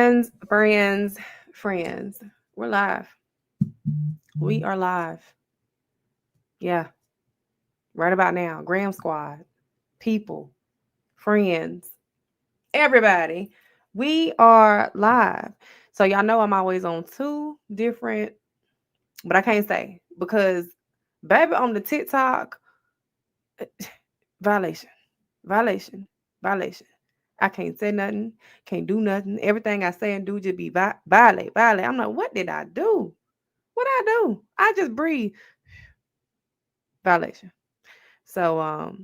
Friends. We're live. We are live. Yeah, right about now. Graham Squad, people, friends, everybody. We are live. So y'all know I'm always on two different, but I can't say because baby on the TikTok violation, violation, violation. I can't say nothing, can't do nothing. Everything I say and do just be violate, violate. I'm like, what did I do? What I do? I just breathe. Violation. So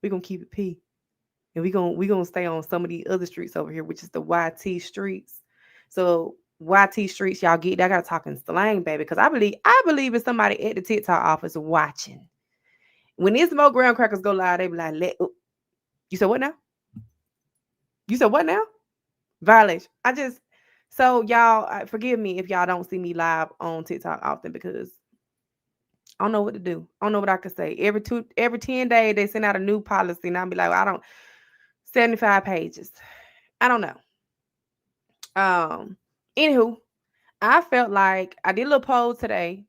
we're gonna keep it P. And we gonna stay on some of the other streets over here, which is the YT streets. So YT streets, y'all get that. I gotta talk in slang, baby, because I believe it's somebody at the TikTok office watching. When these smoke graham crackers go live, they be like, you said what now? You said what now? Violation. So y'all forgive me if y'all don't see me live on TikTok often because I don't know what to do. I don't know what I could say. Every 10 days they send out a new policy and I'll be like, well, I don't 75 pages. I don't know. Anywho, I felt like I did a little poll today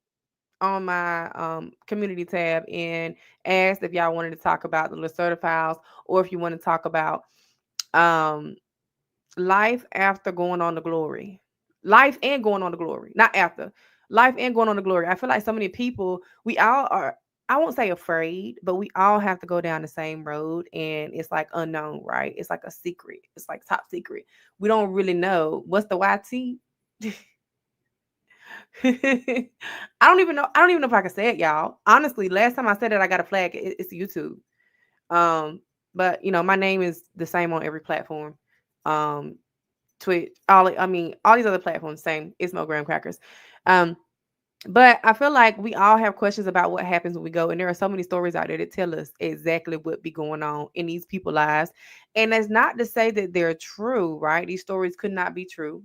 on my community tab and asked if y'all wanted to talk about the Lacerda files or if you want to talk about um life after going on the glory. Life and going on the glory, not after. Life and going on the glory. I feel like so many people, we all are, I won't say afraid, but we all have to go down the same road and it's like unknown, right? It's like a secret. It's like top secret. We don't really know what's the YT. I don't even know if I can say it, y'all. Honestly, last time I said it, I got a flag. It's YouTube. But my name is the same on every platform. Um, Twitch, all these other platforms, same. It's Mo Graham Crackers. Um, but I feel like we all have questions about what happens when we go, and there are so many stories out there that tell us exactly what be going on in these people's lives. And that's not to say that they're true, right? These stories could not be true.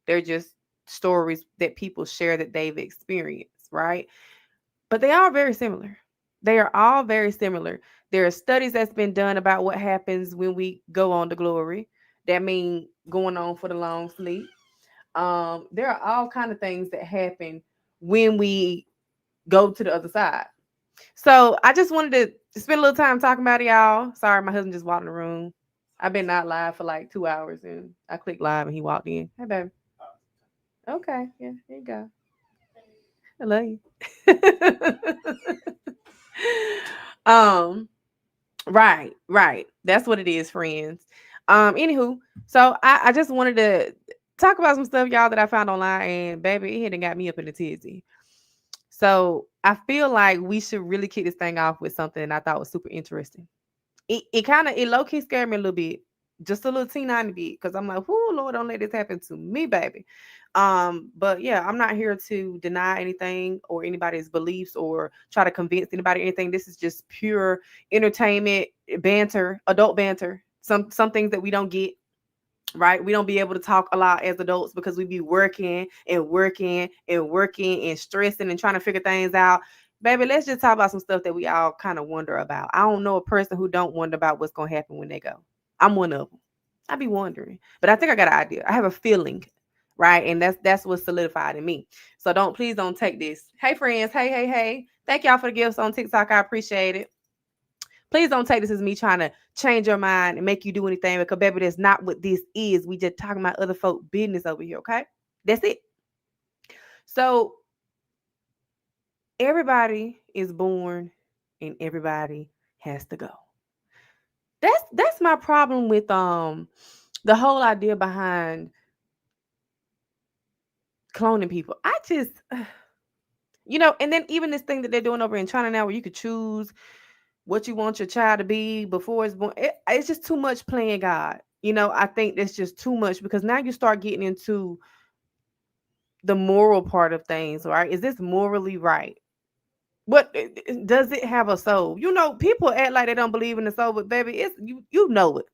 They're just stories that people share that they've experienced, right? But they are very similar. They are all very similar. There are studies that's been done about what happens when we go on to glory. That mean going on for the long sleep. There are all kind of things that happen when we go to the other side. So I just wanted to spend a little time talking about it, y'all. Sorry, my husband just walked in the room. I've been not live for like 2 hours and I clicked live and he walked in. Hey, baby. Okay. Yeah, there you go. I love you. um, right. That's what it is, friends. Anywho, so I just wanted to talk about some stuff, y'all, that I found online, and baby, it had got me up in the tizzy. So I feel like we should really kick this thing off with something I thought was super interesting. It low key scared me a little bit, just a little teeny bit, because I'm like, whoo, Lord, don't let this happen to me, baby. But yeah, I'm not here to deny anything or anybody's beliefs or try to convince anybody anything. This is just pure entertainment, banter, adult banter. Some things that we don't get, right? We don't be able to talk a lot as adults because we be working and working and working and stressing and trying to figure things out. Baby, let's just talk about some stuff that we all kind of wonder about. I don't know a person who don't wonder about what's gonna happen when they go. I'm one of them. I be wondering, but I think I got an idea. I have a feeling, right? And that's what's solidified in me. So please don't take this. Hey friends, hey. Thank y'all for the gifts on TikTok. I appreciate it. Please don't take this as me trying to change your mind and make you do anything because, baby, that's not what this is. We just talking about other folk business over here, okay? That's it. So everybody is born and everybody has to go. That's my problem with the whole idea behind cloning people. I just and then even this thing that they're doing over in China now where you could choose what you want your child to be before it's born. It's just too much playing God. I think that's just too much because now you start getting into the moral part of things, right? Is this morally right? What does it have a soul? People act like they don't believe in the soul, but baby, it's you know it.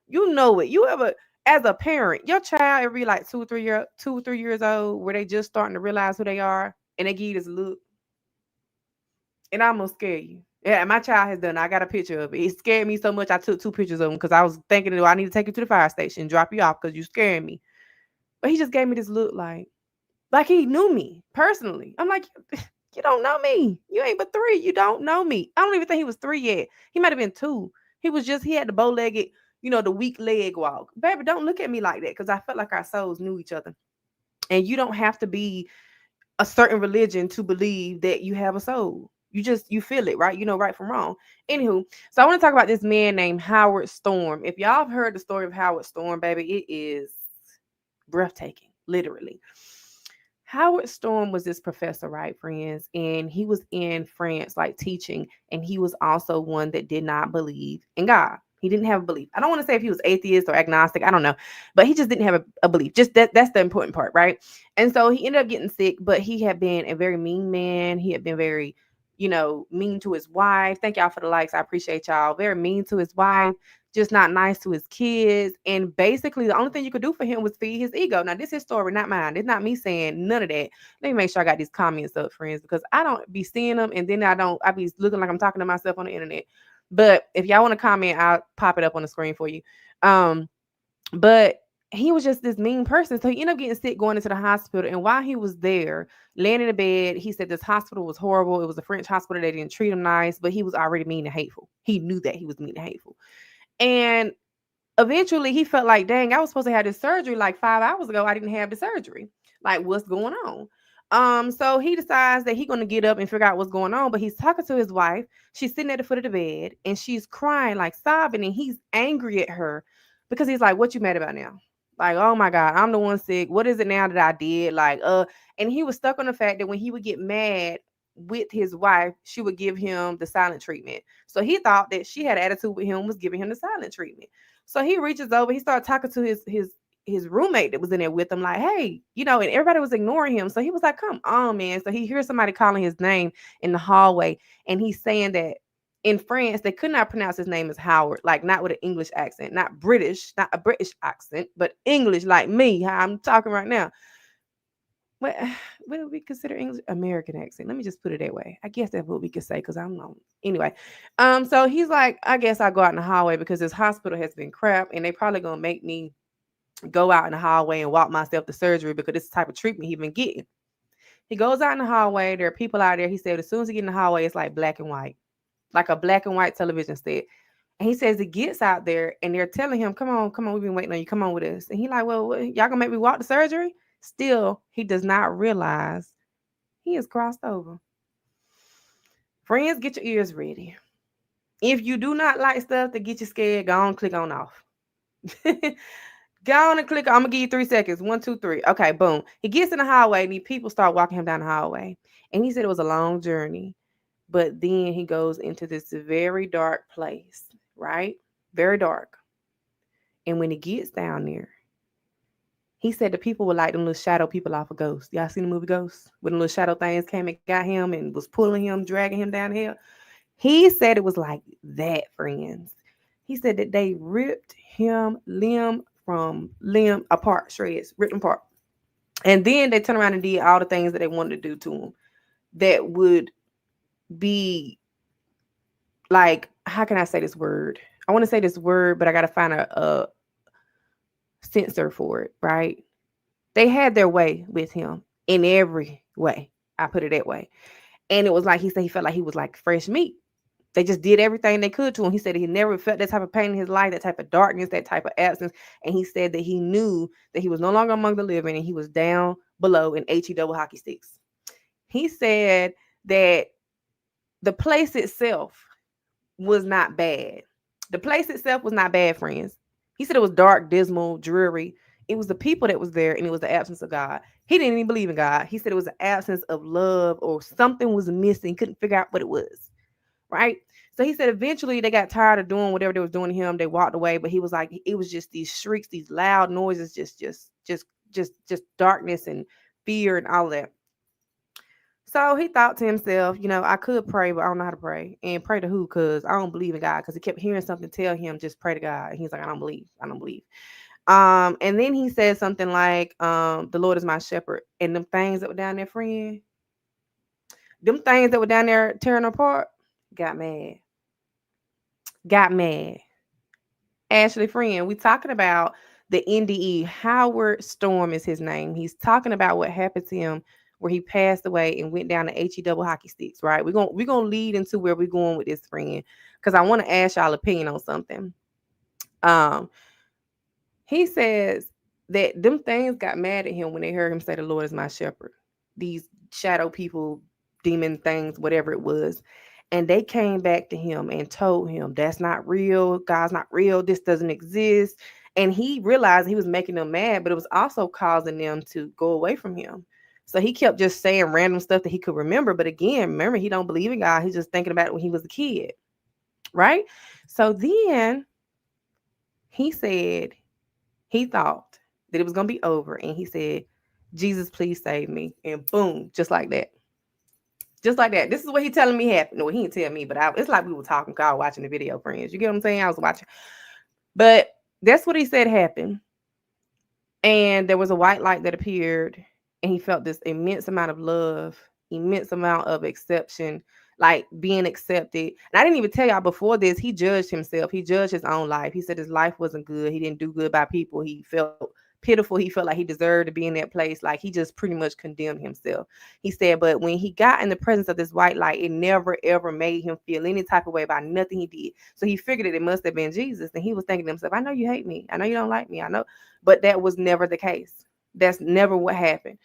You know it. You ever as a parent, your child every like 2 or 3 years old, where they just starting to realize who they are, and they give you this look, and I'm gonna scare you. Yeah, my child has done. I got a picture of it. It scared me so much. I took 2 pictures of him because I was thinking, I need to take you to the fire station, drop you off because you scaring me. But he just gave me this look like he knew me personally. I'm like, you don't know me. You ain't but 3. You don't know me. I don't even think he was 3 yet. He might have been 2. He had the bow-legged, the weak leg walk. Baby, don't look at me like that because I felt like our souls knew each other. And you don't have to be a certain religion to believe that you have a soul. You feel it, right? You know right from wrong. Anywho, so I want to talk about this man named Howard Storm. If y'all have heard the story of Howard Storm, baby, it is breathtaking, literally. Howard Storm was this professor, right, friends? And he was in France, like teaching, and he was also one that did not believe in God. He didn't have a belief. I don't want to say if he was atheist or agnostic. I don't know, but he just didn't have a belief. Just that's the important part, right? And so he ended up getting sick, but he had been a very mean man. He had been very, mean to his wife. Thank y'all for the likes. I appreciate y'all. Very mean to his wife, just not nice to his kids. And basically, the only thing you could do for him was feed his ego. Now, this is his story, not mine. It's not me saying none of that. Let me make sure I got these comments up, friends, because I don't be seeing them and then I be looking like I'm talking to myself on the internet. But if y'all want to comment, I'll pop it up on the screen for you. But he was just this mean person. So he ended up getting sick, going into the hospital. And while he was there, laying in the bed, he said this hospital was horrible. It was a French hospital. They didn't treat him nice, but he was already mean and hateful. He knew that he was mean and hateful. And eventually he felt like, dang, I was supposed to have this surgery like 5 hours ago. I didn't have the surgery. Like, what's going on? So he decides that he's gonna get up and figure out what's going on. But he's talking to his wife. She's sitting at the foot of the bed and she's crying, like sobbing, and he's angry at her because he's like, what you mad about now? Like, oh my God, I'm the one sick. What is it now that I did? And he was stuck on the fact that when he would get mad with his wife, she would give him the silent treatment. So he thought that she had attitude with him, was giving him the silent treatment. So he reaches over, he started talking to his roommate that was in there with him, like, hey, and everybody was ignoring him. So he was like, come on, man. So he hears somebody calling his name in the hallway, and he's saying that in France, they could not pronounce his name as Howard, like not with an English accent, not British, not a British accent, but English like me, how I'm talking right now. What what do we consider English? American accent? Let me just put it that way. I guess that's what we could say because I'm not. Anyway, so he's like, I guess I'll go out in the hallway because this hospital has been crap, and they probably gonna make me go out in the hallway and walk myself to surgery because this type of treatment he's been getting. He goes out in the hallway. There are people out there. He said as soon as he get in the hallway, it's like black and white, like a black and white television set. And he says he gets out there and they're telling him, come on, we've been waiting on you. Come on with us. And he like, well, y'all gonna make me walk to surgery? Still, he does not realize he has crossed over. Friends, get your ears ready. If you do not like stuff that get you scared, go on, click on off. Go on and click. I'm gonna give you 3 seconds. 1, 2, 3. Okay, boom. He gets in the hallway and these people start walking him down the hallway. And he said it was a long journey. But then he goes into this very dark place, right? Very dark. And when he gets down there, he said the people were like them little shadow people off of Ghost. Y'all seen the movie Ghost? When the little shadow things came and got him and was pulling him, dragging him down the hill. He said it was like that, friends. He said that they ripped him limb from limb apart, shreds, ripped him apart. And then they turned around and did all the things that they wanted to do to him that would be like, how can I say this word? I want to say this word, but I got to find a censor for it, right? They had their way with him in every way. I put it that way. And it was like he said he felt like he was like fresh meat. They just did everything they could to him. He said he never felt that type of pain in his life, that type of darkness, that type of absence. And he said that he knew that he was no longer among the living and he was down below in HE double hockey sticks. He said that the place itself was not bad. The place itself was not bad, friends. He said it was dark, dismal, dreary. It was the people that was there, and it was the absence of God. He didn't even believe in God. He said it was the absence of love, or something was missing. Couldn't figure out what it was, right? So he said eventually they got tired of doing whatever they was doing to him. They walked away, but he was like, it was just these shrieks, these loud noises, just darkness and fear and all that. So he thought to himself, I could pray, but I don't know how to pray. And pray to who? Because I don't believe in God. Because he kept hearing something tell him, just pray to God. And he's like, I don't believe. I don't believe. And then he said something like, the Lord is my shepherd. And them things that were down there, friend, them things that were down there tearing apart, got mad. Got mad. Ashley, friend, we talking about the NDE. Howard Storm is his name. He's talking about what happened to him where he passed away and went down to HE double hockey sticks, right? We're gonna lead into where we're going with this, friend, because I want to ask y'all opinion on something. Um, he says that them things got mad at him when they heard him say the Lord is my shepherd. These shadow people, demon things, whatever it was. And they came back to him and told him that's not real. God's not real. This doesn't exist. And he realized he was making them mad, but it was also causing them to go away from him. So he kept just saying random stuff that he could remember. But again, remember, he don't believe in God. He's just thinking about it when he was a kid. Right? So then he said he thought that it was going to be over. And he said, Jesus, please save me. And boom, just like that. Just like that. This is what he telling me happened. No, he didn't tell me, but it's like we were talking, God, watching the video, friends. You get what I'm saying? I was watching. But that's what he said happened. And there was a white light that appeared, and he felt this immense amount of love, immense amount of acceptance, like being accepted. And I didn't even tell y'all before this, he judged himself. He judged his own life. He said his life wasn't good. He didn't do good by people. He felt pitiful. He felt like he deserved to be in that place. Like he just pretty much condemned himself. He said, but when he got in the presence of this white light, it never ever made him feel any type of way about nothing he did. So he figured that it must have been Jesus. And he was thinking to himself, I know you hate me. I know you don't like me. I know. But that was never the case. That's never what happened.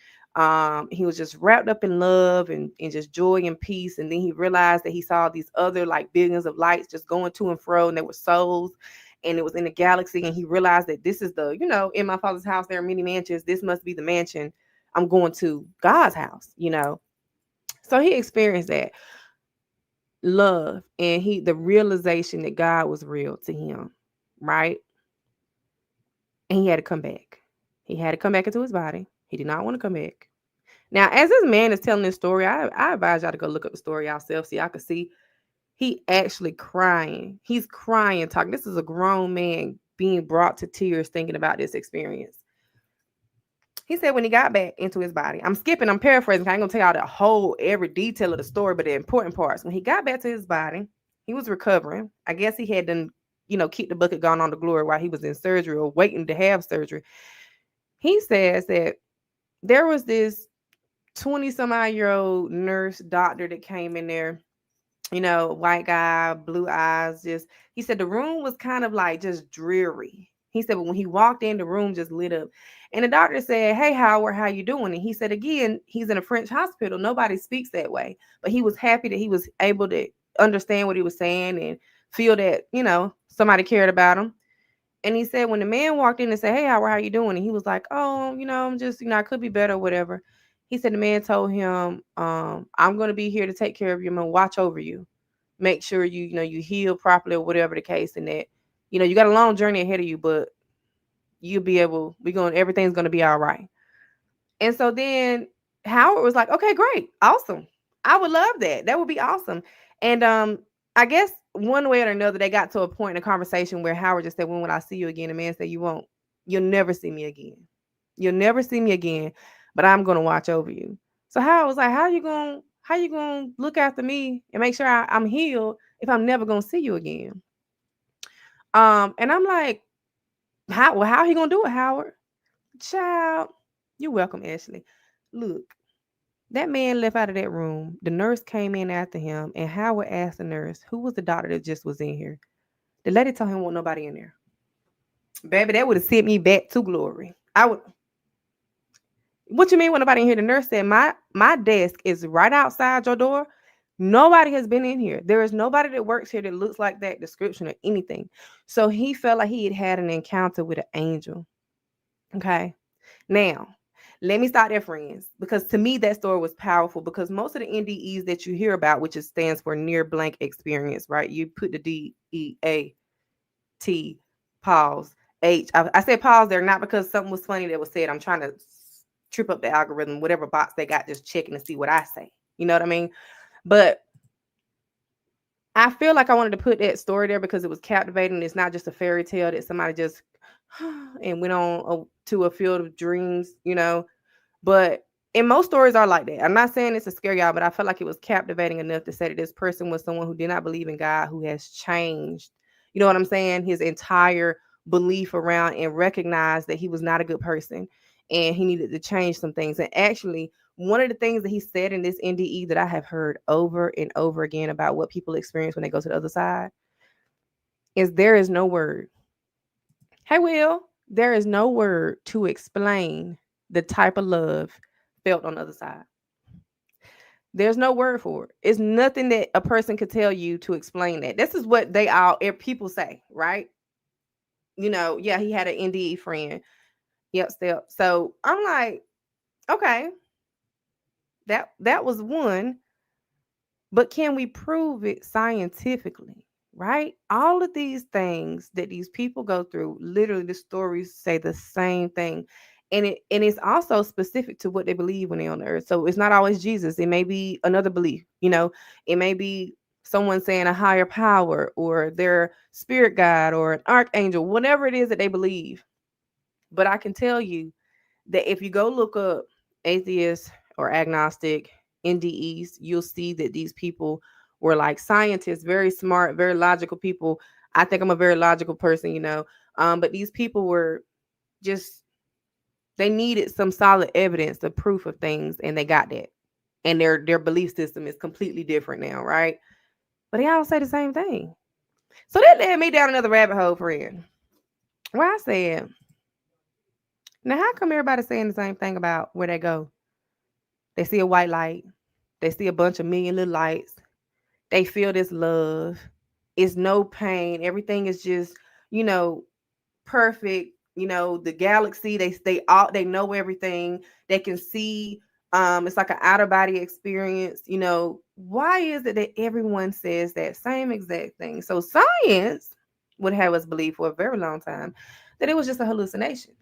He was just wrapped up in love and just joy and peace. And then he realized that he saw these other like billions of lights just going to and fro, and they were souls, and it was in the galaxy. And he realized that this is the, in my Father's house, there are many mansions. This must be the mansion. I'm going to God's house, So he experienced that love and the realization that God was real to him, right? And he had to come back. He had to come back into his body. He did not want to come back. Now, as this man is telling this story, I advise y'all to go look up the story yourself so y'all can see he actually crying. He's crying, talking. This is a grown man being brought to tears thinking about this experience. He said when he got back into his body, I'm paraphrasing. I ain't gonna tell y'all every detail of the story, but the important parts. When he got back to his body, he was recovering. I guess he had done, keep the bucket going on to glory while he was in surgery or waiting to have surgery. He says that there was this 20-some-odd-year-old nurse doctor that came in there, white guy, blue eyes. He said the room was kind of like just dreary. He said, but when he walked in, the room just lit up. And the doctor said, hey, Howard, how you doing? And he said, again, he's in a French hospital. Nobody speaks that way. But he was happy that he was able to understand what he was saying and feel that, somebody cared about him. And he said, when the man walked in and said, hey, Howard, how you doing? And he was like, oh, I'm just, I could be better or whatever. He said the man told him, I'm going to be here to take care of you. I'm going to watch over you. Make sure you heal properly or whatever the case. And that, you got a long journey ahead of you, but you'll be able, everything's going to be all right. And so then Howard was like, okay, great. Awesome. I would love that. That would be awesome. And I guess one way or another, they got to a point in the conversation where Howard just said, when will I see you again? The man said, you won't. You'll never see me again. You'll never see me again, but I'm going to watch over you. So Howard was like, how you going to look after me and make sure I'm healed if I'm never going to see you again? And I'm like, how he going to do it, Howard? Child, you're welcome, Ashley. Look, that man left out of that room. The nurse came in after him, and Howard asked the nurse, who was the doctor that just was in here? The lady told him, wasn't nobody in there. Baby, that would have sent me back to glory. What you mean when nobody in here? The nurse said, my desk is right outside your door. Nobody has been in here. There is nobody that works here that looks like that description or anything. So he felt like he had an encounter with an angel. Okay. Now, let me start there, friends, because to me that story was powerful, because most of the NDEs that you hear about, which stands for near blank experience, right? You put the DEAT, pause, H. I said pause there not because something was funny that was said. I'm trying to trip up the algorithm, whatever box they got, just checking to see what I say. You know what I mean? But I feel like I wanted to put that story there because it was captivating. It's not just a fairy tale that somebody just and went on to a field of dreams, but And most stories are like that. I'm not saying it's to scare y'all, but I felt like it was captivating enough to say that this person was someone who did not believe in God, who has changed, you know what I'm saying, his entire belief around and recognized that he was not a good person and he needed to change some things. And actually, one of the things that he said in this NDE that I have heard over and over again about what people experience when they go to the other side is there is no word. Hey, Will, there is no word to explain the type of love felt on the other side. There's no word for it. It's nothing that a person could tell you to explain that. This is what they all people say, right? Yeah, he had an NDE friend. Yep, step. So I'm like, okay, that was one, but can we prove it scientifically? Right? All of these things that these people go through, literally the stories say the same thing. And it's also specific to what they believe when they're on the earth. So it's not always Jesus. It may be another belief. It may be someone saying a higher power or their spirit guide or an archangel, whatever it is that they believe. But I can tell you that if you go look up atheist or agnostic NDEs, you'll see that these people were like scientists, very smart, very logical people. I think I'm a very logical person. But these people were just, they needed some solid evidence, the proof of things, and they got that. And their belief system is completely different now, right? But they all say the same thing. So that led me down another rabbit hole, friend. Where I said, now how come everybody's saying the same thing about where they go? They see a white light. They see a bunch of million little lights. They feel this love. It's no pain. Everything is just, you know, perfect. The galaxy, they know everything. They can see it's like an outer body experience. Why is it that everyone says that same exact thing? So science would have us believe for a very long time that it was just a hallucination.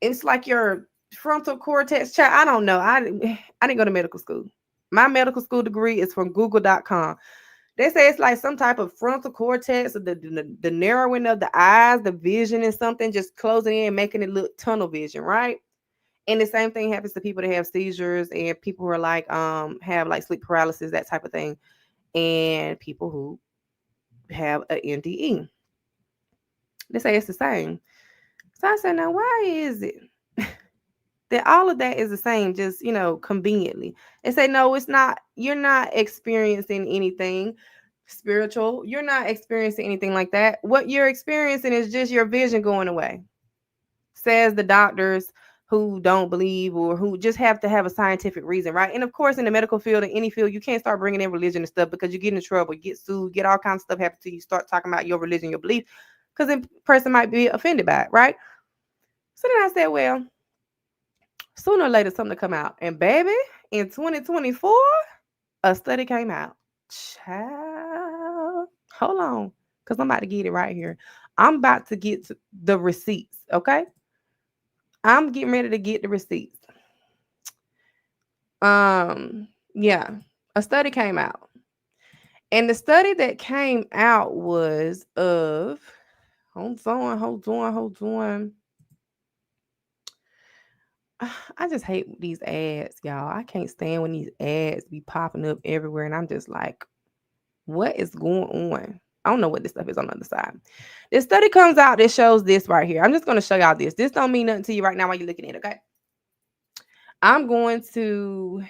It's like your frontal cortex child. I don't know. I didn't go to medical school. My medical school degree is from google.com. They say it's like some type of frontal cortex, or the narrowing of the eyes, the vision and something just closing in, making it look tunnel vision, right? And the same thing happens to people that have seizures and people who are like have like sleep paralysis, that type of thing, and people who have an NDE. They say it's the same. So I said, now why is it that all of that is the same, just conveniently? They say no, it's not. You're not experiencing anything spiritual. You're not experiencing anything like that. What you're experiencing is just your vision going away, says the doctors who don't believe or who just have to have a scientific reason, right? And of course, in the medical field, in any field, you can't start bringing in religion and stuff because you get in trouble, get sued, get all kinds of stuff happen to you. Start talking about your religion, your belief, because the person might be offended by it, right? So then I said, well, sooner or later something to come out. And baby, in 2024, a study came out. Child, hold on, because I'm about to get it right here. I'm about to get to the receipts, okay? I'm getting ready to get the receipts. Yeah, a study came out. And the study that came out was of, hold on. I just hate these ads, y'all. I can't stand when these ads be popping up everywhere. And I'm just like, what is going on? I don't know what this stuff is on the other side. This study comes out that shows this right here. I'm just going to show y'all this. This don't mean nothing to you right now while you're looking at it, okay? I'm going to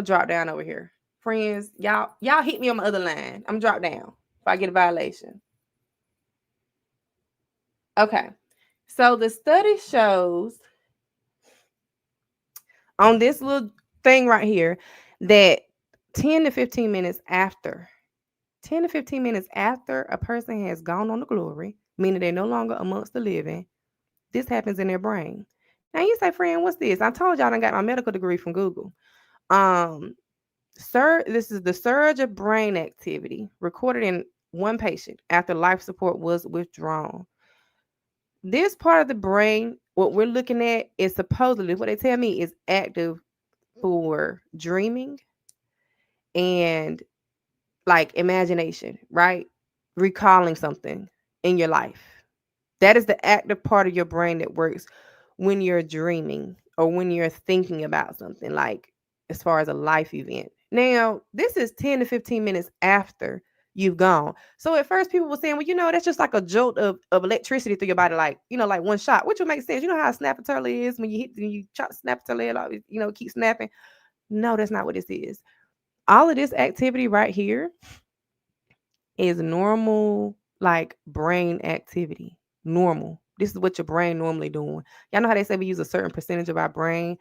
drop down over here. Friends, y'all hit me on my other line. I'm drop down if I get a violation. Okay. So the study shows on this little thing right here that 10 to 15 minutes after a person has gone on to glory, meaning they're no longer amongst the living, this happens in their brain. Now you say, friend, what's this? I told y'all I got my medical degree from Google. This is the surge of brain activity recorded in one patient after life support was withdrawn. This part of the brain, what we're looking at, is supposedly, what they tell me, is active for dreaming and like imagination, right? Recalling something in your life. That is the active part of your brain that works when you're dreaming or when you're thinking about something, like as far as a life event. Now, this is 10 to 15 minutes after you've gone. So at first people were saying, well, that's just like a jolt of electricity through your body, like, like one shot, which would make sense. You know how a snap a turtle is when you chop snap a turtle, like, keep snapping. No, that's not what this is. All of this activity right here is normal, like brain activity. Normal. This is what your brain normally doing. Y'all know how they say we use a certain percentage of our brain?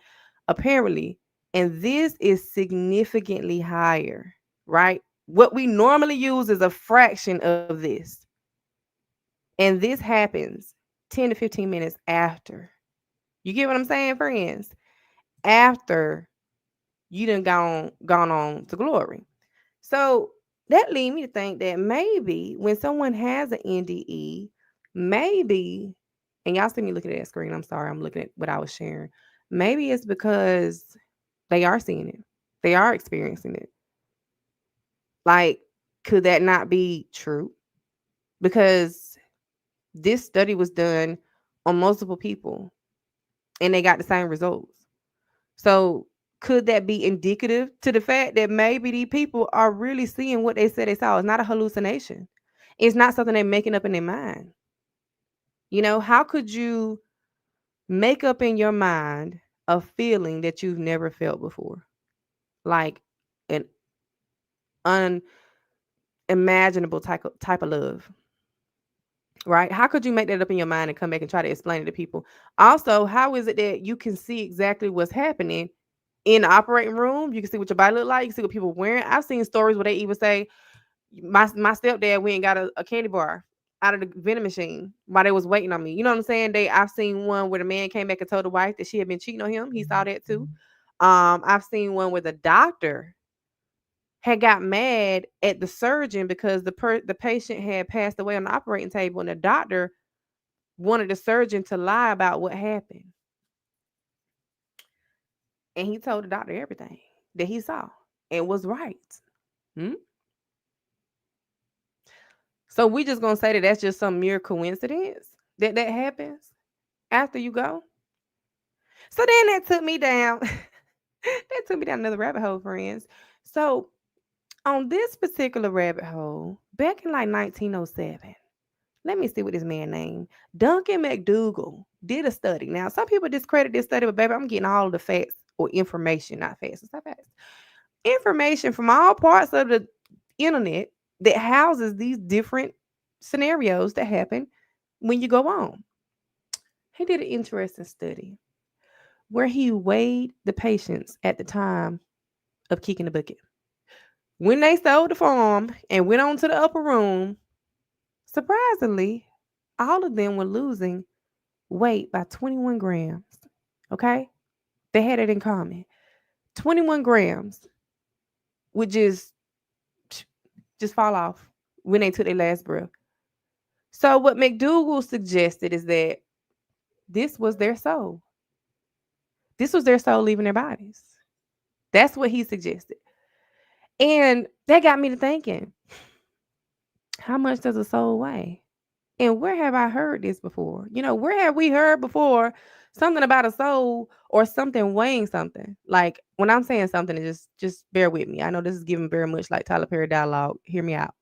Apparently, and this is significantly higher, right? What we normally use is a fraction of this. And this happens 10 to 15 minutes after. You get what I'm saying, friends? After you done gone on to glory. So that lead me to think that maybe when someone has an NDE, maybe, and y'all see me looking at that screen, I'm sorry, I'm looking at what I was sharing. Maybe it's because they are seeing it. They are experiencing it. Like, could that not be true? Because this study was done on multiple people and they got the same results. So could that be indicative to the fact that maybe these people are really seeing what they said they saw? It's not a hallucination. It's not something they're making up in their mind. How could you make up in your mind a feeling that you've never felt before? Like an unimaginable type of love. Right? How could you make that up in your mind and come back and try to explain it to people? Also, how is it that you can see exactly what's happening in the operating room? You can see what your body look like. You can see what people wearing. I've seen stories where they even say, my stepdad went and got a candy bar out of the vending machine while they was waiting on me. You know what I'm saying? I've seen one where the man came back and told the wife that she had been cheating on him. He saw that too. I've seen one where the doctor had got mad at the surgeon because the patient had passed away on the operating table, and the doctor wanted the surgeon to lie about what happened. And he told the doctor everything that he saw and was right. Hmm? So we just gonna say that that's just some mere coincidence that happens after you go. So then that took me down. That took me down another rabbit hole, friends. So on this particular rabbit hole, back in like 1907, let me see what this man named Duncan McDougall did a study. Now, some people discredit this study, but baby, I'm getting all of the facts or information, not facts, it's not facts. Information from all parts of the internet that houses these different scenarios that happen when you go on. He did an interesting study where he weighed the patients at the time of kicking the bucket. When they sold the farm and went on to the upper room, surprisingly, all of them were losing weight by 21 grams. Okay? They had it in common. 21 grams would just fall off when they took their last breath. So what McDougall suggested is that this was their soul. This was their soul leaving their bodies. That's what he suggested. And that got me to thinking, how much does a soul weigh? And where have I heard this before? Where have we heard before something about a soul or something weighing something? Like when I'm saying something, just bear with me. I know this is giving very much like Tyler Perry dialogue. Hear me out.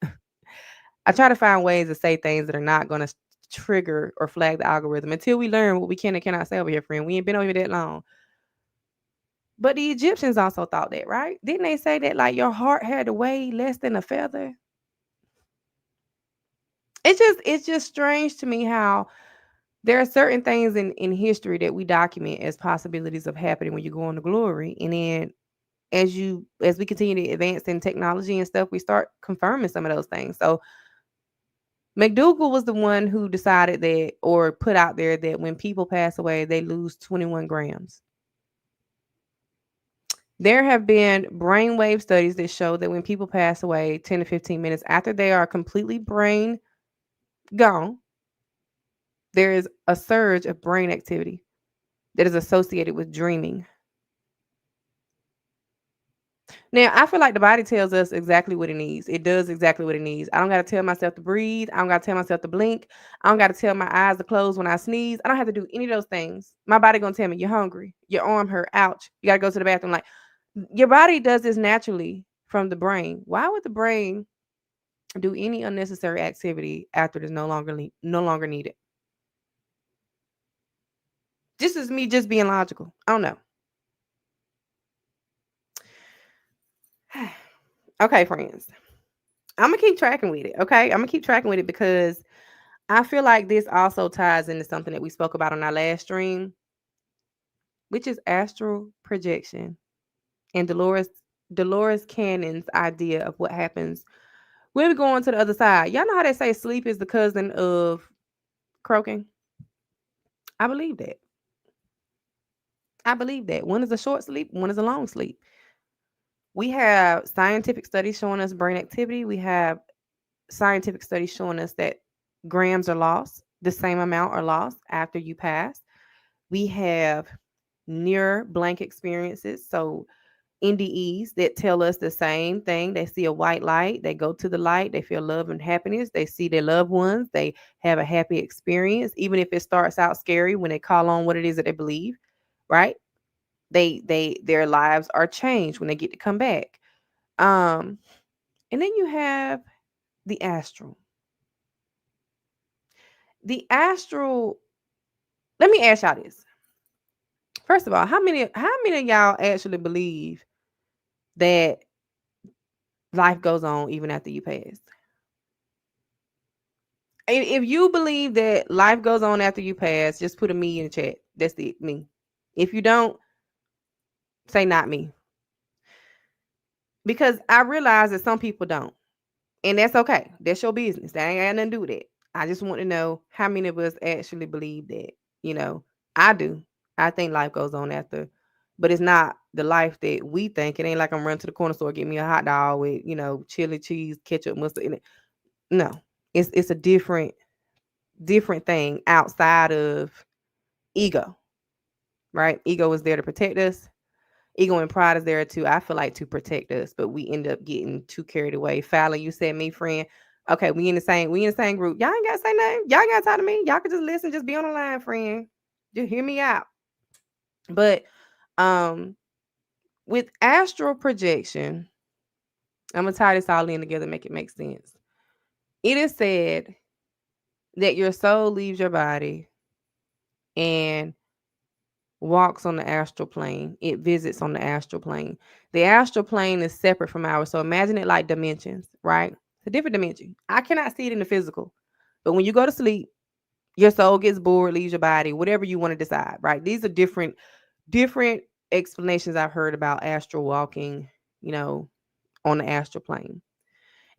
I try to find ways to say things that are not going to trigger or flag the algorithm until we learn what we can and cannot say over here, friend. We ain't been over here that long. But the Egyptians also thought that, right? Didn't they say that like your heart had to weigh less than a feather? It's just strange to me how there are certain things in history that we document as possibilities of happening when you go on to glory. And then as we continue to advance in technology and stuff, we start confirming some of those things. So McDougall was the one who decided that or put out there that when people pass away, they lose 21 grams. There have been brainwave studies that show that when people pass away 10 to 15 minutes after they are completely brain gone, there is a surge of brain activity that is associated with dreaming. Now, I feel like the body tells us exactly what it needs. It does exactly what it needs. I don't got to tell myself to breathe. I don't got to tell myself to blink. I don't got to tell my eyes to close when I sneeze. I don't have to do any of those things. My body going to tell me, you're hungry. Your arm hurt. Ouch. You got to go to the bathroom. Like, your body does this naturally from the brain. Why would the brain do any unnecessary activity after it's no longer needed? This is me just being logical. I don't know. Okay, friends. I'm gonna keep tracking with it. Okay, I'm gonna keep tracking with it because I feel like this also ties into something that we spoke about on our last stream, which is astral projection and Dolores Cannon's idea of what happens when we go on to the other side. Y'all know how they say sleep is the cousin of croaking? I believe that. I believe that. One is a short sleep, one is a long sleep. We have scientific studies showing us brain activity. We have scientific studies showing us that grams are lost, the same amount are lost after you pass. We have near blank experiences. So NDEs that tell us the same thing. They see a white light, they go to the light, they feel love and happiness, they see their loved ones, they have a happy experience, even if it starts out scary when they call on what it is that they believe, right? Their lives are changed when they get to come back. Um, and then you have the astral. The astral, let me ask y'all this. First of all, how many of y'all actually believe that life goes on even after you pass? If you believe that life goes on after you pass, just put a me in the chat. That's it, me. If you don't, say not me. Because I realize that some people don't. And that's okay. That's your business. That ain't got nothing to do with it. I just want to know how many of us actually believe that. You know, I do. I think life goes on after, but it's not the life that we think. It ain't like I'm running to the corner store, get me a hot dog with, chili cheese, ketchup, mustard in it. No. It's a different thing outside of ego, right? Ego is there to protect us. Ego and pride is there too. I feel like to protect us, but we end up getting too carried away. Fallon, you said me, friend. Okay, we in the same group. Y'all ain't gotta say nothing. Y'all ain't gotta talk to me. Y'all can just listen, just be on the line, friend. Just hear me out. But um with astral projection, I'm gonna tie this all in together, make it make sense. It is said that your soul leaves your body and walks on the astral plane. It visits on the astral plane. The astral plane is separate from ours. So imagine it like dimensions, right? It's a different dimension. I cannot see it in the physical. But when you go to sleep, your soul gets bored, leaves your body, whatever you want to decide, right? These are different explanations I've heard about astral walking, you know, on the astral plane.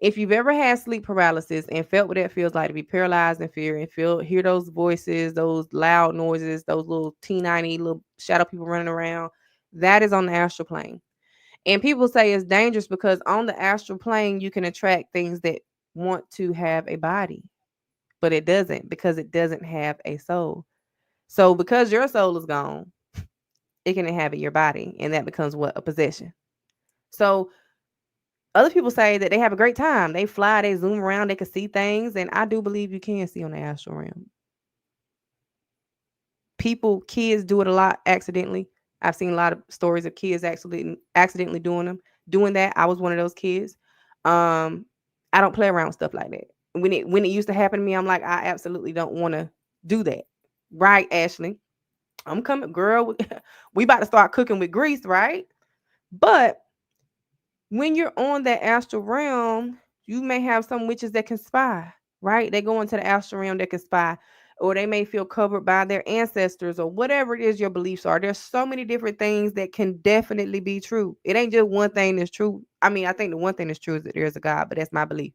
If you've ever had sleep paralysis and felt what it feels like to be paralyzed in fear and hear those voices, those loud noises, those little T90 little shadow people running around, that is on the astral plane. And people say it's dangerous because on the astral plane you can attract things that want to have a body, but it doesn't because it doesn't have a soul. So because your soul is gone, it can inhabit your body, and that becomes what? A possession. So other people say that they have a great time. They fly, they zoom around, they can see things, and I do believe you can see on the astral realm. Kids do it a lot accidentally. I've seen a lot of stories of kids actually accidentally doing that. I was one of those kids. Um, I don't play around with stuff like that. When it used to happen to me, I'm like, I absolutely don't want to do that. Right, Ashley? I'm coming, girl. We about to start cooking with grease, right? But when you're on that astral realm, you may have some witches that can spy, right? They go into the astral realm that can spy, or they may feel covered by their ancestors, or whatever it is your beliefs are. There's so many different things that can definitely be true. It ain't just one thing that's true. I mean, I think the one thing that's true is that there's a God, but that's my belief.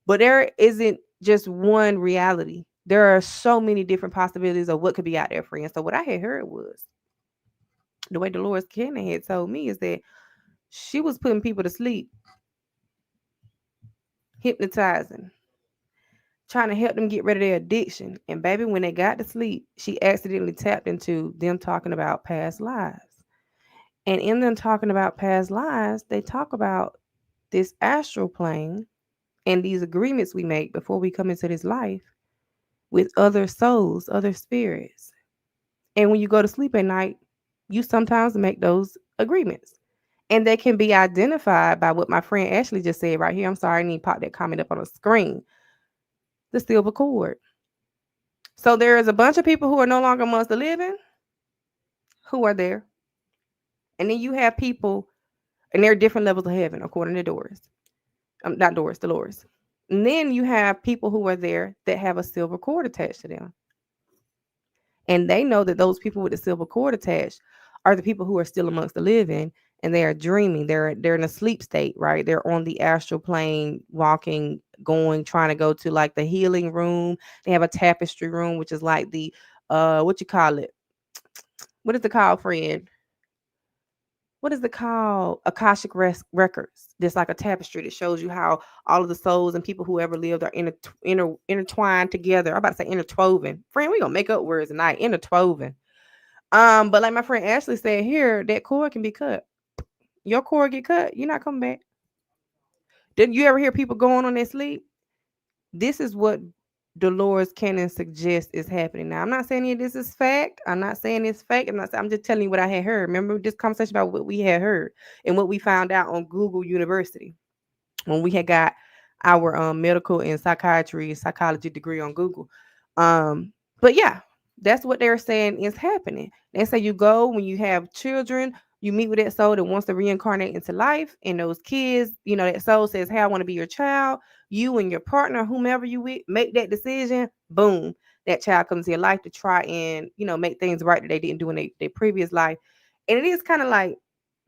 But there isn't just one reality. There are so many different possibilities of what could be out there, friends. So what I had heard was the way Dolores Cannon had told me is that she was putting people to sleep, hypnotizing, trying to help them get rid of their addiction. And baby, when they got to sleep, she accidentally tapped into them talking about past lives. And in them talking about past lives, they talk about this astral plane and these agreements we make before we come into this life with other souls, other spirits. And when you go to sleep at night, you sometimes make those agreements. And they can be identified by what my friend Ashley just said right here. I'm sorry, I need to pop that comment up on the screen. The silver cord. So there is a bunch of people who are no longer amongst the living who are there. And then you have people, and there are different levels of heaven according to Doris. Not Doris, Dolores. And then you have people who are there that have a silver cord attached to them. And they know that those people with the silver cord attached are the people who are still amongst the living, and they are dreaming. They're in a sleep state, right? They're on the astral plane, walking, going, trying to go to like the healing room. They have a tapestry room, which is like the what you call it? What is it called, friend? What is it called? Akashic records. There's like a tapestry that shows you how all of the souls and people who ever lived are intertwined together. I'm about to say interwoven. Friend, we gonna make up words tonight. Interwoven. But like my friend Ashley said here, that cord can be cut. Your cord get cut, you're not coming back. Didn't you ever hear people going on their sleep? This is what Dolores Cannon suggests is happening. Now, I'm not saying any of this is fact. I'm not saying it's fake. I'm just telling you what I had heard. Remember this conversation about what we had heard and what we found out on Google University when we had got our medical and psychology degree on Google. But yeah, that's what they're saying is happening. They say you go when you have children, you meet with that soul that wants to reincarnate into life, and those kids, that soul says, "Hey, I want to be your child." You and your partner, whomever you with, make that decision. Boom, that child comes to your life to try and make things right that they didn't do in their previous life. And it is kind of like,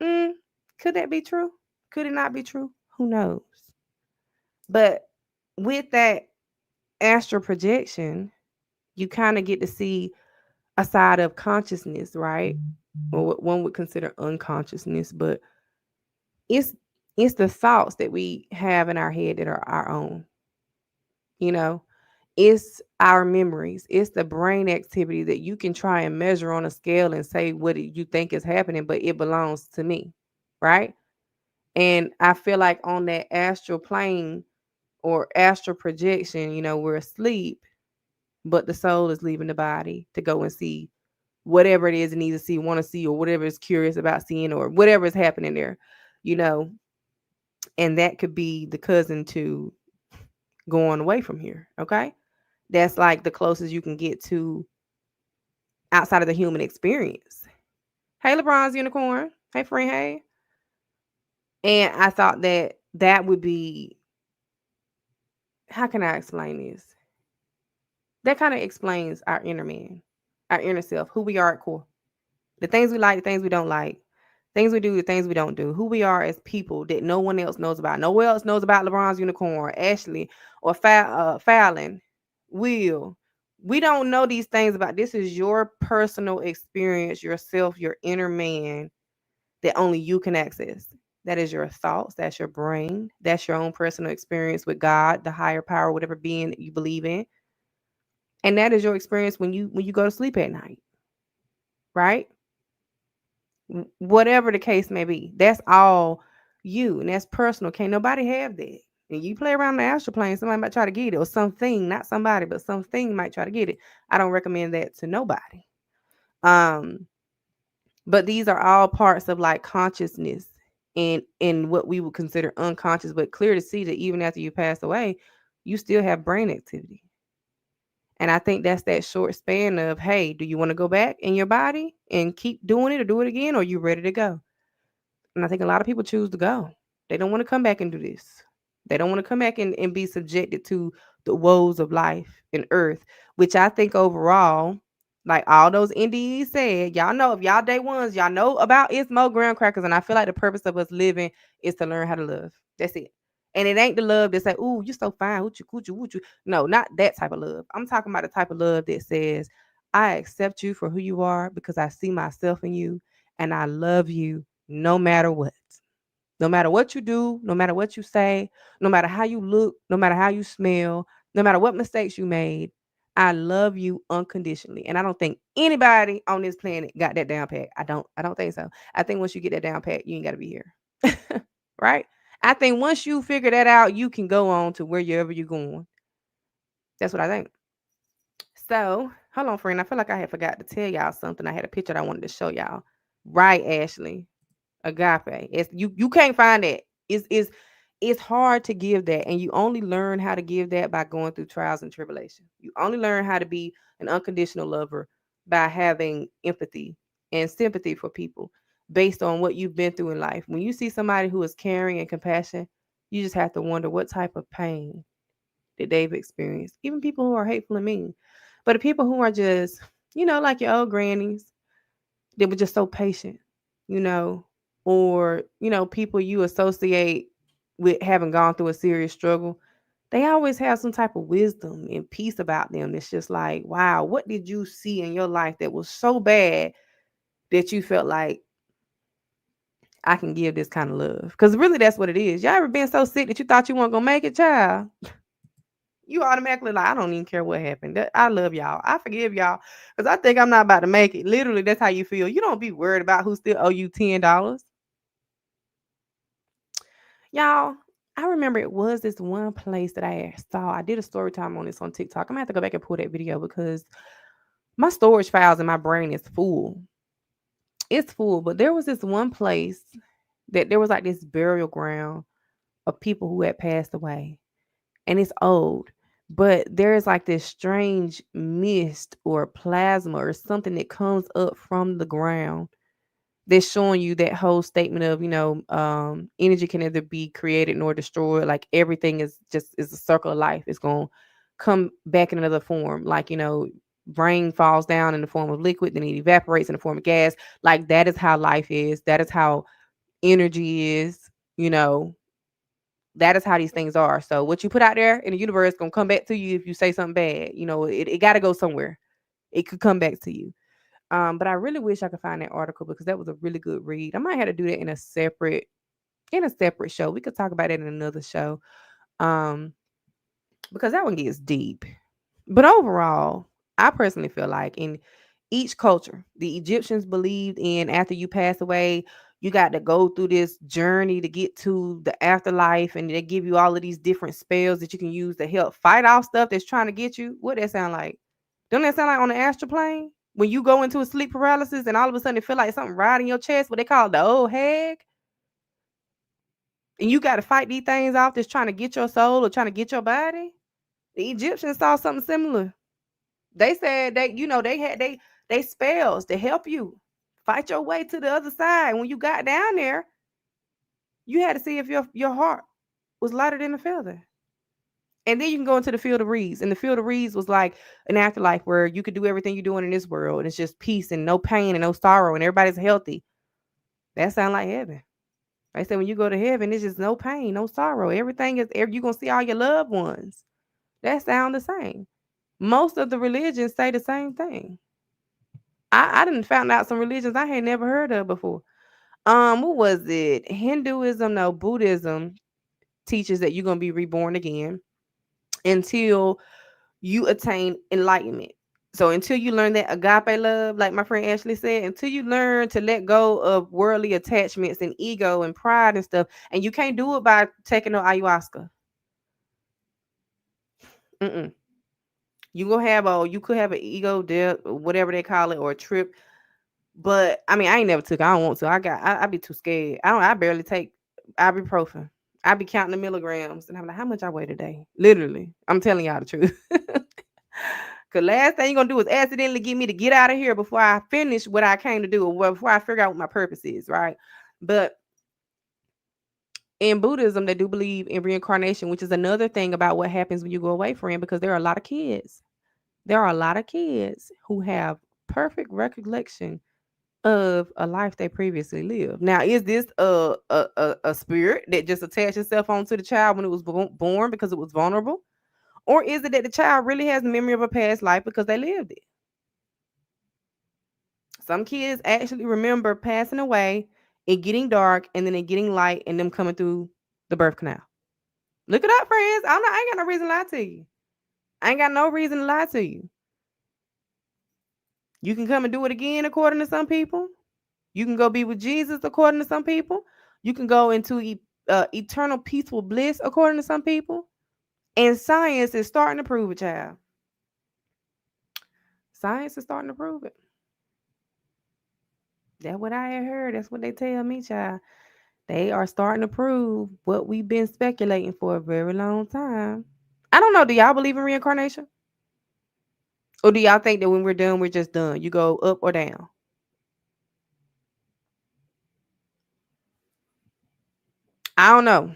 could that be true? Could it not be true? Who knows? But with that astral projection, you kind of get to see a side of consciousness, right? Or what one would consider unconsciousness, but it's it's the thoughts that we have in our head that are our own. You know, it's our memories. It's the brain activity that you can try and measure on a scale and say what you think is happening, but it belongs to me, right? And I feel like on that astral plane or astral projection, we're asleep, but the soul is leaving the body to go and see whatever it is it needs to see, want to see, or whatever it's curious about seeing, or whatever is happening there, you know. And that could be the cousin to going away from here. Okay. That's like the closest you can get to outside of the human experience. Hey, LeBron's unicorn. Hey, friend. Hey. And I thought that that would be, how can I explain this? That kind of explains our inner man, our inner self, who we are at core. The things we like, the things we don't like, things we do, the things we don't do, who we are as people that no one else knows about. No one else knows about LeBron's unicorn, Ashley, or Fallon, Will. We don't know these things about. This is your personal experience, yourself, your inner man that only you can access. That is your thoughts. That's your brain. That's your own personal experience with God, the higher power, whatever being that you believe in. And that is your experience when you go to sleep at night, right? Whatever the case may be, that's all you, and that's personal. Can't nobody have that. And you play around the astral plane, somebody might try to get it, or something, not somebody, but something might try to get it. I don't recommend that to nobody. Um, but these are all parts of like consciousness and in what we would consider unconscious, but clear to see that even after you pass away, you still have brain activity. And I think that's that short span of, hey, do you want to go back in your body and keep doing it or do it again, or are you ready to go? And I think a lot of people choose to go. They don't want to come back and do this. They don't want to come back and be subjected to the woes of life and earth, which I think overall, like all those NDEs said, y'all know, if y'all day ones, y'all know about it's more ground crackers. And I feel like the purpose of us living is to learn how to love. That's it. And it ain't the love that say, "Ooh, you so fine, hoochie coochie woochie." No, not that type of love. I'm talking about the type of love that says, "I accept you for who you are because I see myself in you, and I love you no matter what. No matter what you do, no matter what you say, no matter how you look, no matter how you smell, no matter what mistakes you made, I love you unconditionally. And I don't think anybody on this planet got that down pat. I don't think so. I think once you get that down pat, you ain't gotta be here. Right? I think once you figure that out, you can go on to wherever you're going. That's what I think. So, hold on, friend. I feel like I had forgot to tell y'all something. I had a picture that I wanted to show y'all. Right, Ashley. Agape. You can't find that. It's hard to give that, and you only learn how to give that by going through trials and tribulation. You only learn how to be an unconditional lover by having empathy and sympathy for people based on what you've been through in life. When you see somebody who is caring and compassion, you just have to wonder what type of pain that they've experienced. Even people who are hateful and mean. But the people who are just, like your old grannies, they were just so patient, you know, or, people you associate with having gone through a serious struggle, they always have some type of wisdom and peace about them. It's just like, wow, what did you see in your life that was so bad that you felt like I can give this kind of love? Because really, that's what it is. Y'all ever been so sick that you thought you weren't gonna make it, child? You automatically like, I don't even care what happened. I love y'all. I forgive y'all because I think I'm not about to make it. Literally, that's how you feel. You don't be worried about who still owe you $10. Y'all, I remember it was this one place that I saw. I did a story time on this on TikTok. I'm gonna have to go back and pull that video because my storage files in my brain is full. It's full, but there was this one place that there was like this burial ground of people who had passed away, and it's old. But there is like this strange mist or plasma or something that comes up from the ground that's showing you that whole statement of, energy can neither be created nor destroyed. Like everything is a circle of life. It's gonna come back in another form. Like, rain falls down in the form of liquid, then it evaporates in the form of gas. Like that is how life is. That is how energy is, you know. That is how these things are. So what you put out there in the universe gonna come back to you if you say something bad. It gotta go somewhere. It could come back to you. But I really wish I could find that article because that was a really good read. I might have to do that in a separate show. We could talk about it in another show. Um, because that one gets deep. But overall, I personally feel like in each culture, the Egyptians believed in after you pass away, you got to go through this journey to get to the afterlife, and they give you all of these different spells that you can use to help fight off stuff that's trying to get you. What that sound like? Don't that sound like on the astral plane? When you go into a sleep paralysis and all of a sudden it feel like something riding your chest, what they call the old hag, and you got to fight these things off that's trying to get your soul or trying to get your body. The Egyptians saw something similar. They said they had they spells to help you fight your way to the other side. When you got down there, you had to see if your heart was lighter than a feather. And then you can go into the field of reeds. And the field of reeds was like an afterlife where you could do everything you're doing in this world. And it's just peace and no pain and no sorrow and everybody's healthy. That sounds like heaven. They said when you go to heaven, it's just no pain, no sorrow. Everything is you're gonna see all your loved ones. That sound the same. Most of the religions say the same thing. I didn't found out some religions I had never heard of before. What was it? Hinduism, no, Buddhism teaches that you're gonna be reborn again until you attain enlightenment. So until you learn that agape love, like my friend Ashley said, until you learn to let go of worldly attachments and ego and pride and stuff, and you can't do it by taking no ayahuasca. Mm-mm. You could have an ego death, or whatever they call it, or a trip. But I mean, I ain't never took. I don't want to. I be too scared. I barely take ibuprofen. I be counting the milligrams, and I'm like, how much I weigh today? Literally, I'm telling y'all the truth. Cause last thing you're gonna do is accidentally get me to get out of here before I finish what I came to do, or before I figure out what my purpose is, right? But in Buddhism, they do believe in reincarnation, which is another thing about what happens when you go away from, because there are a lot of kids. There are a lot of kids who have perfect recollection of a life they previously lived. Now, is this a spirit that just attached itself onto the child when it was born because it was vulnerable? Or is it that the child really has a memory of a past life because they lived it? Some kids actually remember passing away, it getting dark, and then it getting light, and them coming through the birth canal. Look it up, friends. I ain't got no reason to lie to you. I ain't got no reason to lie to you. You can come and do it again, according to some people. You can go be with Jesus, according to some people. You can go into eternal peaceful bliss, according to some people. And science is starting to prove it, child. Science is starting to prove it. That's what I had heard. That's what they tell me, child. They are starting to prove what we've been speculating for a very long time. I don't know. Do y'all believe in reincarnation? Or do y'all think that when we're done, we're just done? You go up or down? I don't know.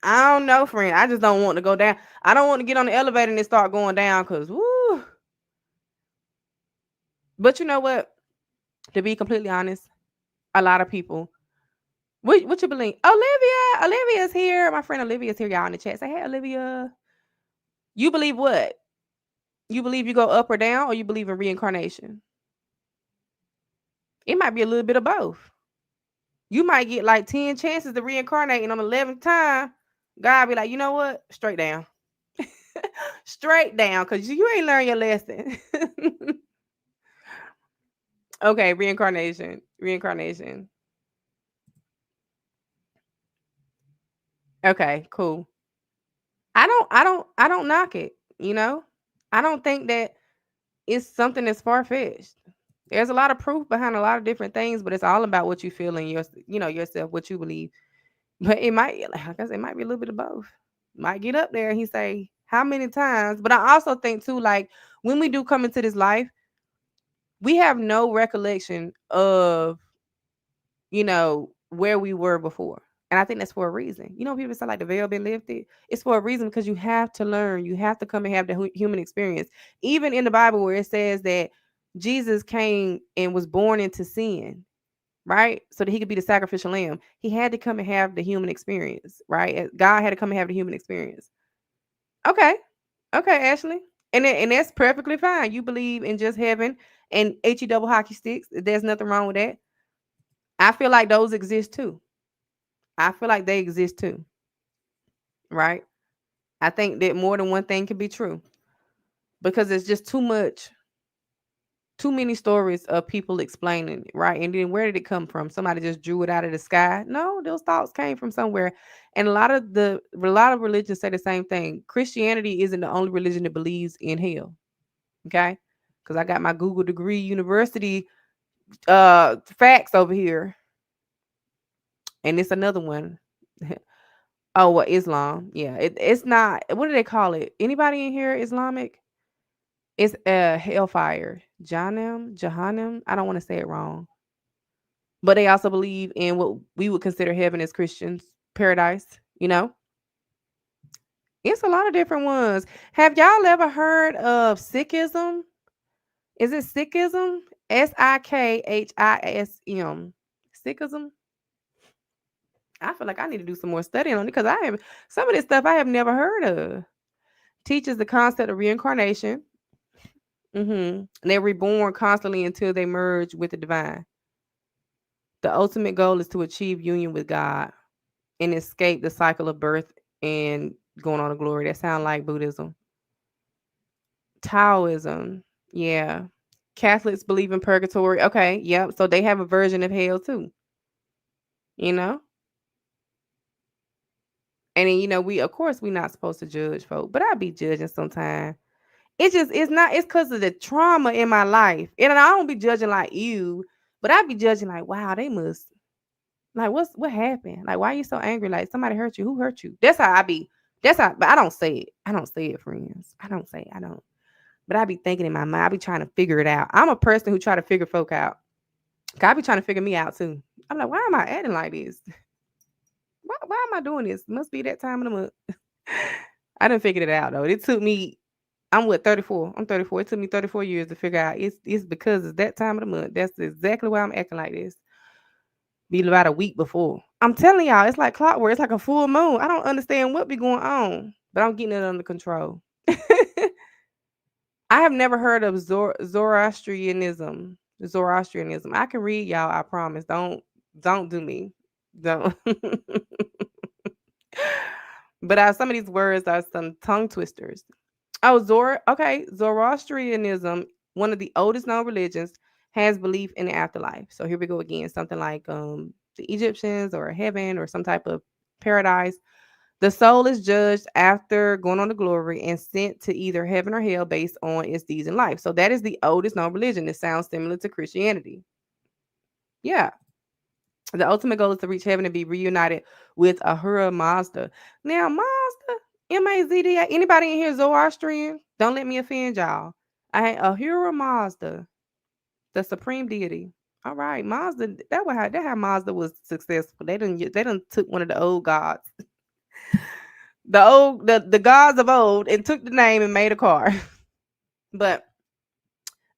I don't know, friend. I just don't want to go down. I don't want to get on the elevator and it start going down because, woo. But you know what? To be completely honest, a lot of people. What you believe? Olivia's here. My friend Olivia's here, y'all in the chat. Say, hey, Olivia. You believe what? You believe you go up or down, or you believe in reincarnation? It might be a little bit of both. You might get like 10 chances to reincarnate, and on the 11th time, God be like, you know what? Straight down. Straight down, because you ain't learned your lesson. Okay, reincarnation. Reincarnation. Okay, cool. I don't knock it, you know? I don't think that it's something that's far-fetched. There's a lot of proof behind a lot of different things, but it's all about what you feel in yourself, what you believe. But it might, like I said, it might be a little bit of both. Might get up there and he say, how many times? But I also think too, like when we do come into this life, we have no recollection of, where we were before. And I think that's for a reason. People say like the veil been lifted. It's for a reason because you have to learn. You have to come and have the human experience. Even in the Bible where it says that Jesus came and was born into sin, right? So that he could be the sacrificial lamb. He had to come and have the human experience, right? God had to come and have the human experience. Okay. Okay, Ashley. And that's perfectly fine. You believe in just heaven and HE double hockey sticks. There's nothing wrong with that. I feel like those exist too. I feel like they exist too, right? I think that more than one thing can be true because it's just too many stories of people explaining it, right? And then where did it come from? Somebody just drew it out of the sky. No, those thoughts came from somewhere. And a lot of religions say the same thing. Christianity isn't the only religion that believes in hell. Okay? Because I got my Google degree university facts over here. And it's another one. Oh, well, Islam. Yeah. It's not, what do they call it? Anybody in here Islamic? It's hellfire. Jahannam. I don't want to say it wrong. But they also believe in what we would consider heaven as Christians, paradise, you know? It's a lot of different ones. Have y'all ever heard of Sikhism? Is it Sikhism? Sikhism. Sikhism? I feel like I need to do some more studying on it because I have some of this stuff I have never heard of. Teaches the concept of reincarnation. And they're reborn constantly until they merge with the divine. The ultimate goal is to achieve union with God and escape the cycle of birth and going on to glory. That sound like Buddhism. Taoism. Yeah. Catholics believe in purgatory. Okay. Yep. So they have a version of hell too. You know? And then, we of course we're not supposed to judge folk, but I be judging sometimes. It's because of the trauma in my life. And I don't be judging like you, but I be judging like, wow, they must like what happened? Like, why are you so angry? Like somebody hurt you. Who hurt you? That's how I be. That's how, but I don't say it. I don't say it, friends. I don't say it. I don't. But I be thinking in my mind, I be trying to figure it out. I'm a person who try to figure folk out. I be trying to figure me out too. I'm like, why am I acting like this? Why am I doing this? Must be that time of the month. I didn't figure it out though. It took me, I'm what, 34. I'm 34. It took me 34 years to figure out it's because it's that time of the month. That's exactly why I'm acting like this. Be about a week before. I'm telling y'all, it's like clockwork. It's like a full moon. I don't understand what be going on, but I'm getting it under control. I have never heard of Zoroastrianism. Zoroastrianism. I can read y'all. I promise. Don't do me. Don't. But some of these words are some tongue twisters. Oh, Zoroastrianism, one of the oldest known religions, has belief in the afterlife. So here we go again, something like the Egyptians or heaven or some type of paradise. The soul is judged after going on to glory and sent to either heaven or hell based on its deeds in life. So that is the oldest known religion. It sounds similar to Christianity. Yeah. The ultimate goal is to reach heaven and be reunited with Ahura Mazda. Now, Mazda, Mazda. Anybody in here Zoroastrian? Don't let me offend y'all. I had Ahura Mazda, the supreme deity. All right, Mazda. That how Mazda was successful. They didn't took one of the old gods, the gods of old, and took the name and made a car. But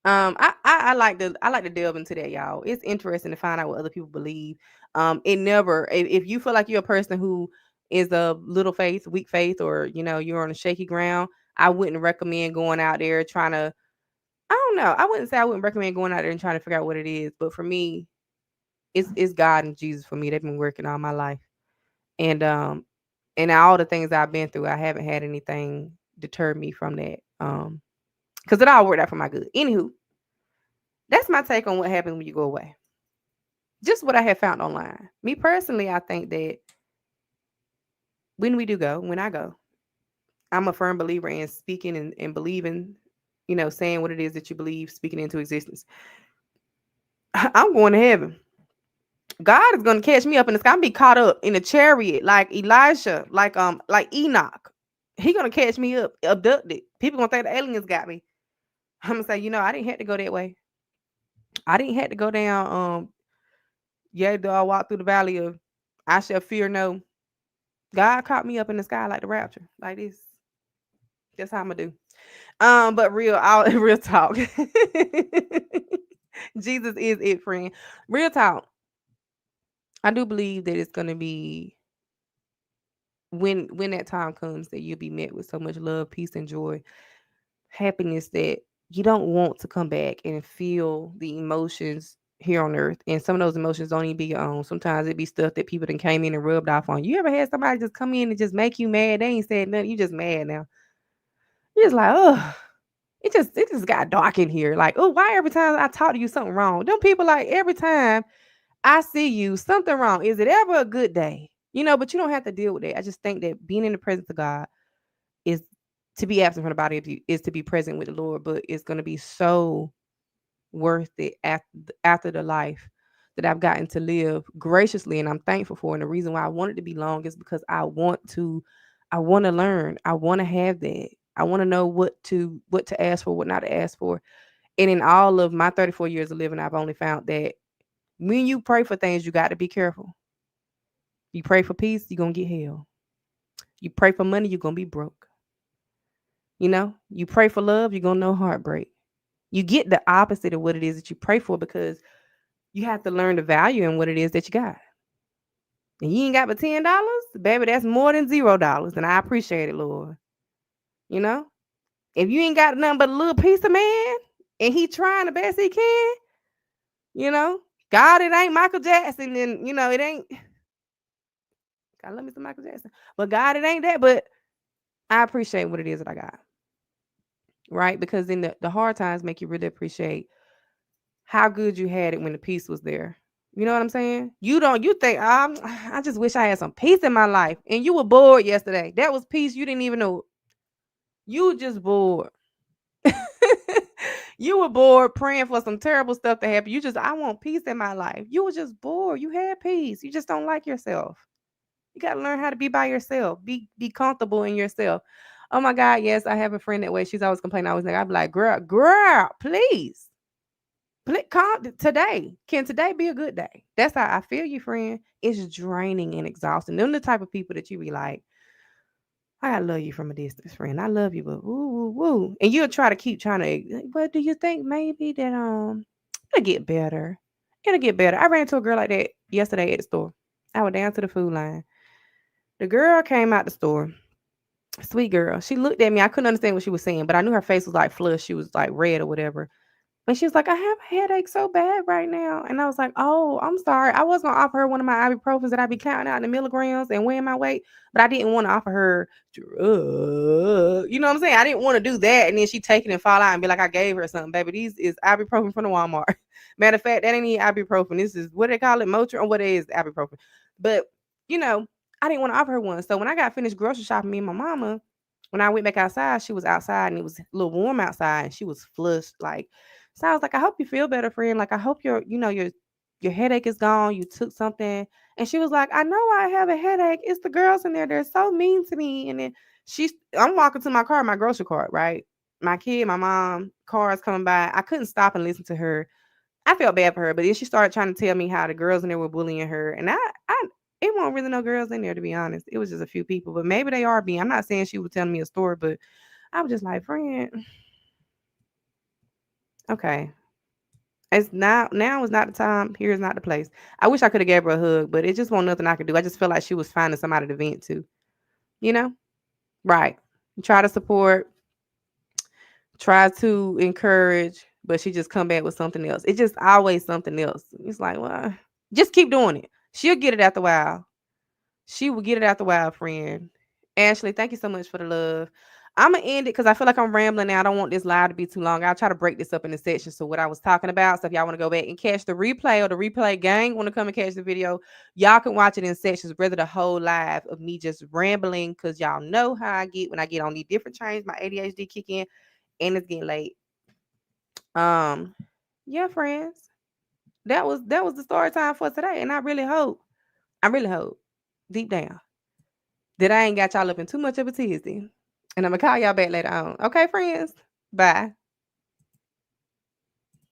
I like to delve into that, y'all. It's interesting to find out what other people believe. It never if you feel like you're a person who is a little faith, weak faith, or you're on a shaky ground, I wouldn't recommend going out there trying to. I don't know. I wouldn't say I wouldn't recommend going out there and trying to figure out what it is, but for me, it's God and Jesus for me. They've been working all my life, and all the things I've been through, I haven't had anything deter me from that. Because it all worked out for my good. Anywho, that's my take on what happens when you go away. Just what I have found online. Me personally, I think that when I go, I'm a firm believer in speaking and believing, saying what it is that you believe, speaking into existence. I'm going to heaven. God is going to catch me up in the sky. I'm be caught up in a chariot like Elijah, like Enoch. He gonna catch me up, abducted. People gonna think the aliens got me. I'm gonna say, I didn't have to go that way. I didn't have to go down. Yeah, though I walk through the valley of I shall fear no. God caught me up in the sky like the rapture, like this. That's how I'm gonna do. But real talk. Jesus is it, friend. Real talk. I do believe that it's gonna be when that time comes that you'll be met with so much love, peace, and joy, happiness that you don't want to come back and feel the emotions here on earth. And some of those emotions don't even be your own. Sometimes it be stuff that people that came in and rubbed off on you. Ever had somebody just come in and just make you mad? They ain't said nothing. You just mad now. You're just like, oh, it just got dark in here. Like, oh, why every time I talk to you something wrong? Them people like every time I see you, something wrong. Is it ever a good day? But you don't have to deal with it. I just think that being in the presence of God is to be absent from the body of you is to be present with the Lord, but it's going to be so worth it after the life that I've gotten to live graciously, and I'm thankful for. And the reason why I want it to be long is because I want to learn. I want to have that. I want to know what to ask for, what not to ask for. And in all of my 34 years of living, I've only found that when you pray for things, you got to be careful. You pray for peace, you're gonna get hell. You pray for money, you're gonna be broke. You pray for love, you're gonna know heartbreak. You get the opposite of what it is that you pray for because you have to learn the value in what it is that you got. And you ain't got but $10, baby, that's more than $0. And I appreciate it, Lord. You know? If you ain't got nothing but a little piece of man and he trying the best he can, you know, God, it ain't Michael Jackson, and it ain't I love me some Michael Jackson. But God, it ain't that, but I appreciate what it is that I got. Right? Because then the hard times make you really appreciate how good you had it when the peace was there. You know what I'm saying? You think, I just wish I had some peace in my life. And you were bored yesterday. That was peace. You didn't even know. You were just bored. You were bored praying for some terrible stuff to happen. I want peace in my life. You were just bored. You had peace. You just don't like yourself. You got to learn how to be by yourself. Be comfortable in yourself. Oh my God, yes, I have a friend that way. She's always complaining. I'd be like, girl, please. Today. Can today be a good day? That's how I feel you, friend. It's draining and exhausting. Them the type of people that you be like, I love you from a distance, friend. I love you, but woo, woo, woo. And you'll try to keep trying to, but do you think maybe that it'll get better? It'll get better. I ran into a girl like that yesterday at the store. I went down to the food line. The girl came out the store. Sweet girl. She looked at me. I couldn't understand what she was saying, but I knew her face was like flushed. She was like red or whatever. And she was like, "I have a headache so bad right now." And I was like, "Oh, I'm sorry. I was gonna offer her one of my ibuprofens that I be counting out the milligrams and weighing my weight, but I didn't want to offer her drug. You know what I'm saying? I didn't want to do that, and then she take it and fall out and be like, I gave her something, baby. These is ibuprofen from the Walmart. Matter of fact, that ain't even ibuprofen. This is what they call it, Motrin, or what it is, ibuprofen. But you know, I didn't want to offer her one. So when I got finished grocery shopping, me and my mama, when I went back outside, she was outside and it was a little warm outside, and she was flushed like. So I was like, I hope you feel better, friend. Like, I hope your headache is gone. You took something. And she was like, I know I have a headache. It's the girls in there. They're so mean to me. And then I'm walking to my car, my grocery cart, right? My kid, my mom, cars coming by. I couldn't stop and listen to her. I felt bad for her, but then she started trying to tell me how the girls in there were bullying her. And it wasn't really no girls in there, to be honest. It was just a few people, but maybe they are being. I'm not saying she was telling me a story, but I was just like, friend, okay. It's now is not the time. Here is not the place. I wish I could have gave her a hug, but it just wasn't nothing I could do. I just felt like she was finding somebody to vent to, you know? Right. Try to support, try to encourage, but she just come back with something else. It's just always something else. It's like, well, just keep doing it. She'll get it after a while. She will get it after a while, friend. Ashley, thank you so much for the love. I'm gonna end it because I feel like I'm rambling now. I don't want this live to be too long. I'll try to break this up into sections. So what I was talking about. So if y'all want to go back and catch the replay or the replay gang want to come and catch the video, y'all can watch it in sections, rather the whole live of me just rambling because y'all know how I get when I get on these different trains. My ADHD kick in and it's getting late. Um, yeah, friends. That was the story time for today. And I really hope deep down that I ain't got y'all up in too much of a tizzy. And I'm gonna call y'all back later on. Okay, friends? Bye.